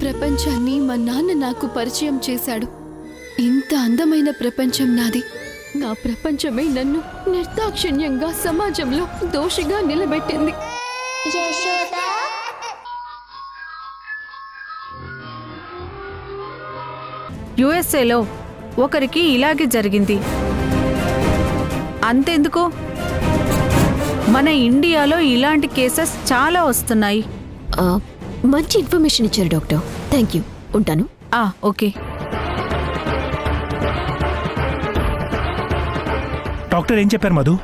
ప్రపంచాన్ని మా నాన్న నాకు పరిచయం చేశాడు. ఇంత అందమైన ప్రపంచం నాది. నా ప్రపంచమే నన్ను నిర్దాక్షిణ్యంగా సమాజంలో దోషిగా నిలబెట్టింది. యుఎస్ఏలో ఒకరికి ఇలాగే జరిగింది. అంతెందుకు, మన ఇండియాలో ఇలాంటి కేసెస్ చాలా వస్తున్నాయి. మంచి ఇన్ఫర్మేషన్ ఇచ్చారు డాక్టర్. Thank you. ఉంటాను. ఓకే. డాక్టర్ ఏం చెప్పారు మధు?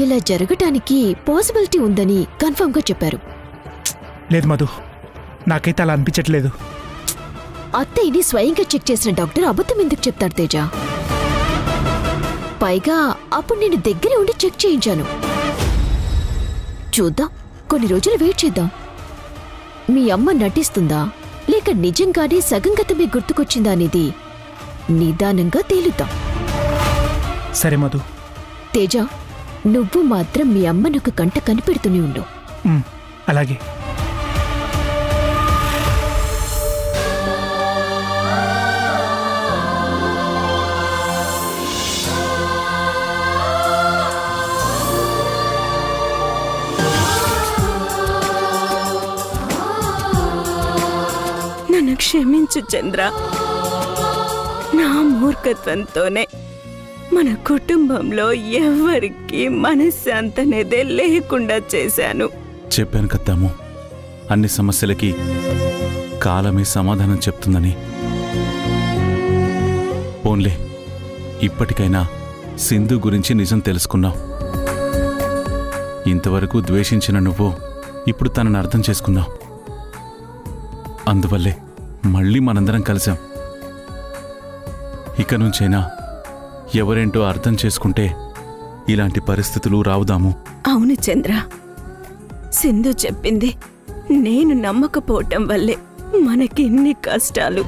ఇలా జరగటానికి పాసిబిలిటీ ఉందని కన్ఫర్మ్ గా చెప్పారు. లేదు మధు, నాకైతే అలా అనిపించట్లేదు. అత్తయ్యని స్వయంగా చెక్ చేసిన డాక్టర్ అబద్ధం ఎందుకు చెప్తాడు తేజ? పైగా అప్పుడు నేను దగ్గరే ఉండి చెక్ చేయించాను. చూద్దాం, కొన్ని రోజులు వెయిట్ చేద్దాం. మీ అమ్మ నటిస్తుందా లేక నిజంగానే సగం గతమే గుర్తుకొచ్చిందా అనేది నిదానంగా తేలుద్దాం. సరే మధు. తేజ, నువ్వు మాత్రం మీ అమ్మను ఒక కంట కనిపెడుతూనే ఉండు. అలాగే. నన్ను క్షమించు చంద్ర. నా మూర్ఖత్వంతోనే మన కుటుంబంలో ఎవరికి మనశ్శాంతి అనేదే లేకుండా చేశాను. చెప్పాను కద్దాము, అన్ని సమస్యలకి కాలమే సమాధానం చెప్తుందని. పోన్లే, ఇప్పటికైనా సింధు గురించి నిజం తెలుసుకున్నావు. ఇంతవరకు ద్వేషించిన నువ్వు ఇప్పుడు తనని అర్థం చేసుకున్నావు. అందువల్లే మళ్ళీ మనందరం కలిసాం. ఇక నుంచైనా ఎవరేంటో అర్థం చేసుకుంటే ఇలాంటి పరిస్థితులు రావుదాము. అవును చంద్ర, సింధు చెప్పింది నేను నమ్మకపోవటం వల్లే మనకిన్ని కష్టాలు.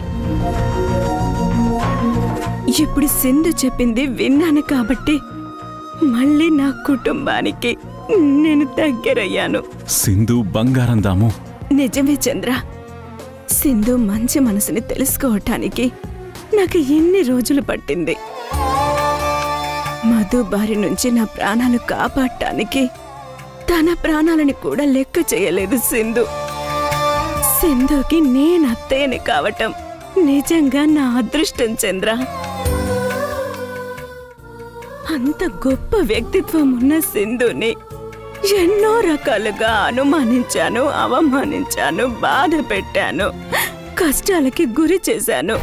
ఇప్పుడు సింధు చెప్పింది విన్నాను కాబట్టి మళ్ళీ నా కుటుంబానికి నేను దగ్గరయ్యాను. సింధు బంగారం దాము. నిజమే చంద్ర, సింధు మంచి మనసుని తెలుసుకోవటానికి నాకు ఎన్ని రోజులు పట్టింది. మధు బారి నుంచి నా ప్రాణాలు కాపాడటానికి తన ప్రాణాలని కూడా లెక్క చేయలేదు సింధు. సింధుకి నేను అత్తయ్యని కావటం నిజంగా నా అదృష్టం చంద్ర. అంత గొప్ప వ్యక్తిత్వం ఉన్న సింధుని ఎన్నో రకాలుగా అనుమానించాను, అవమానించాను, బాధ పెట్టాను, కష్టాలకి గురి చేశాను.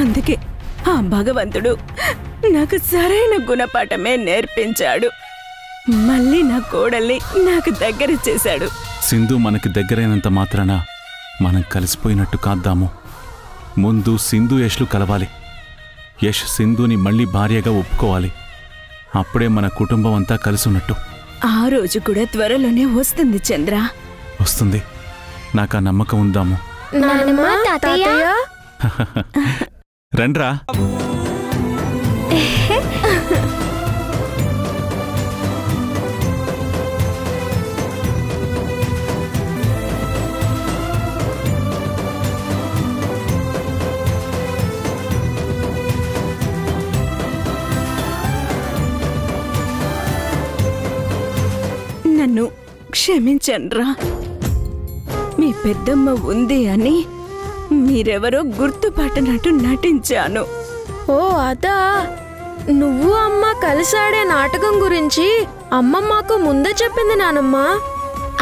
అందుకే ఆ భగవంతుడు నాకు సరైన గుణపాఠమే నేర్పించాడు. మళ్ళీ నా కోడల్ని నాకు దగ్గర చేశాడు. సింధు మనకి దగ్గరైనంత మాత్రాన మనం కలిసిపోయినట్టు కాద్దాము. ముందు సింధు యష్లు కలవాలి. యష్ సింధుని మళ్ళీ భార్యగా ఒప్పుకోవాలి. అప్పుడే మన కుటుంబం అంతా కలిసున్నట్టు. ఆ రోజు కూడా త్వరలోనే వస్తుంది చంద్ర. వస్తుంది, నాకు ఆ నమ్మకం ఉందాము. రండ్రా. నన్ను క్షమించండ్రా. మీ పెద్దమ్మ ఉంది అని మీరెవరో గుర్తుపట్టనట్టు నటించాను. ఓ అదా, నువ్వు అమ్మ కలిసాడే నాటకం గురించి అమ్మమ్మకు ముందే చెప్పింది నానమ్మ.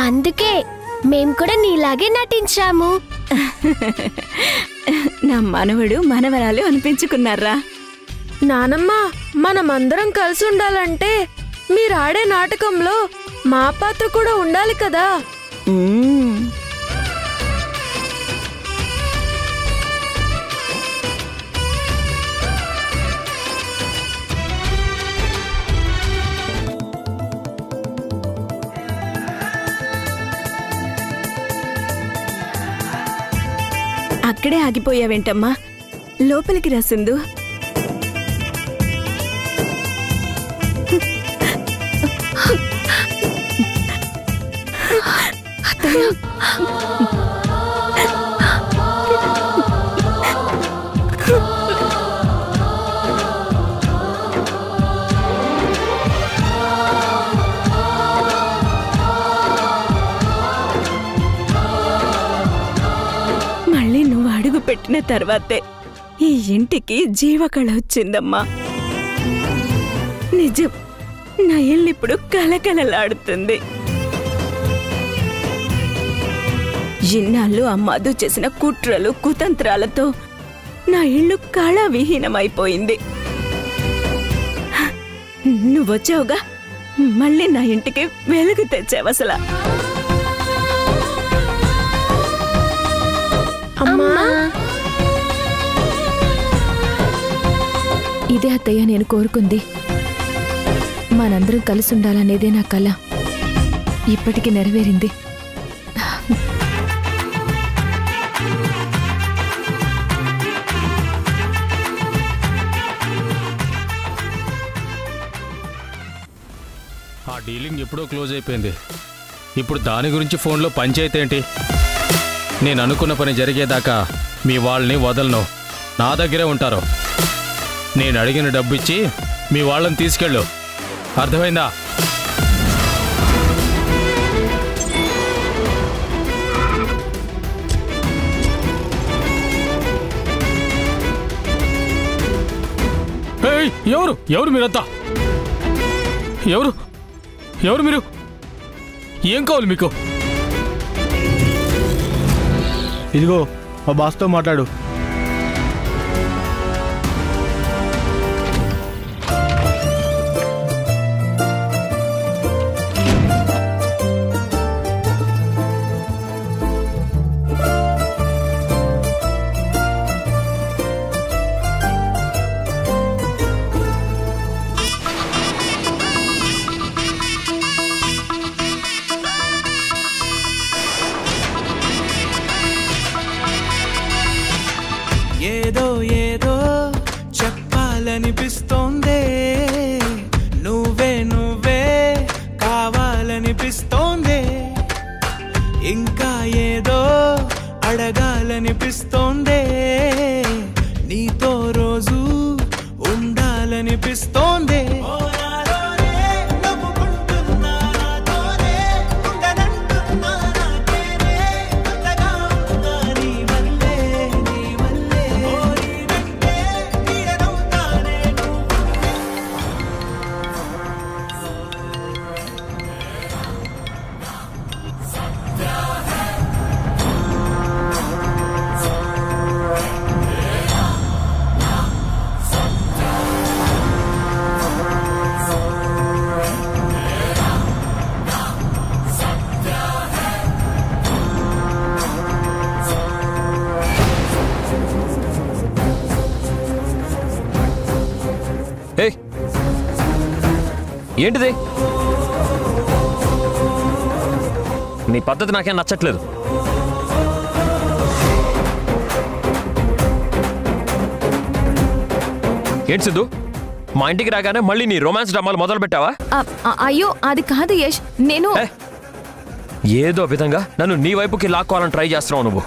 అందుకే మేం కూడా నీలాగే నటించాము. నా మనవడు మనవరాలు అనిపించుకున్నారా? నానమ్మ, మనమందరం కలిసి ఉండాలంటే మీరాడే నాటకంలో మా పాత్ర కూడా ఉండాలి కదా. అక్కడే ఆగిపోయావేంటమ్మా? లోపలికి రా సింధు. అత్తయ్య. మళ్ళీ నువ్వు అడుగు పెట్టిన తర్వాతే ఈ ఇంటికి జీవకళ వచ్చిందమ్మా. నిజం, నా ఇల్లిప్పుడు కలకలలాడుతుంది. ఇన్నాళ్ళు ఆ మధు చేసిన కుట్రలు కుతంత్రాలతో నా ఇల్లు కళావిహీనమైపోయింది. నువ్వొచ్చావుగా, మళ్ళీ నా ఇంటికి వెలుగు తెచ్చావసలా. అమ్మా, ఇదే అత్తయ్య నేను కోరుకుంది. మనందరం కలిసి ఉండాలనేదే నా కల. ఇప్పటికి నెరవేరింది. ఆ డీలింగ్ ఎప్పుడో క్లోజ్ అయిపోయింది. ఇప్పుడు దాని గురించి ఫోన్లో పంచాయతీ ఏంటి? నేను అనుకున్న పని జరిగేదాకా మీ వాళ్ళని వదలను. నా దగ్గరే ఉంటారు. నేను అడిగిన డబ్బు ఇచ్చి మీ వాళ్ళని తీసుకెళ్ళు. అర్థమైందా? ఎవరు ఎవరు మీరంతా? ఎవరు ఎవరు మీరు? ఏం కావాలి మీకు? ఇదిగో మా బాస్తో మాట్లాడు. ఏదో ఏదో చెప్పాలనిపిస్తోందే, నువ్వే నువ్వే కావాలనిపిస్తోందే, ఇంకా ఏదో అడగాలనిపిస్తోందే, నీతో రోజు ఉండాలనిపిస్తోందే. ఏంటిది? నీ పద్ధతి నాకేం నచ్చట్లేదు. ఏంటి సిద్ధు, మా ఇంటికి రాగానే మళ్ళీ నీ రొమాన్స్ డ్రామాలు మొదలు పెట్టావా? అయ్యో అది కాదు యష్, నేను ఏదో విధంగా నన్ను నీ వైపుకి లాక్కోవాలని ట్రై చేస్తున్నావు నువ్వు.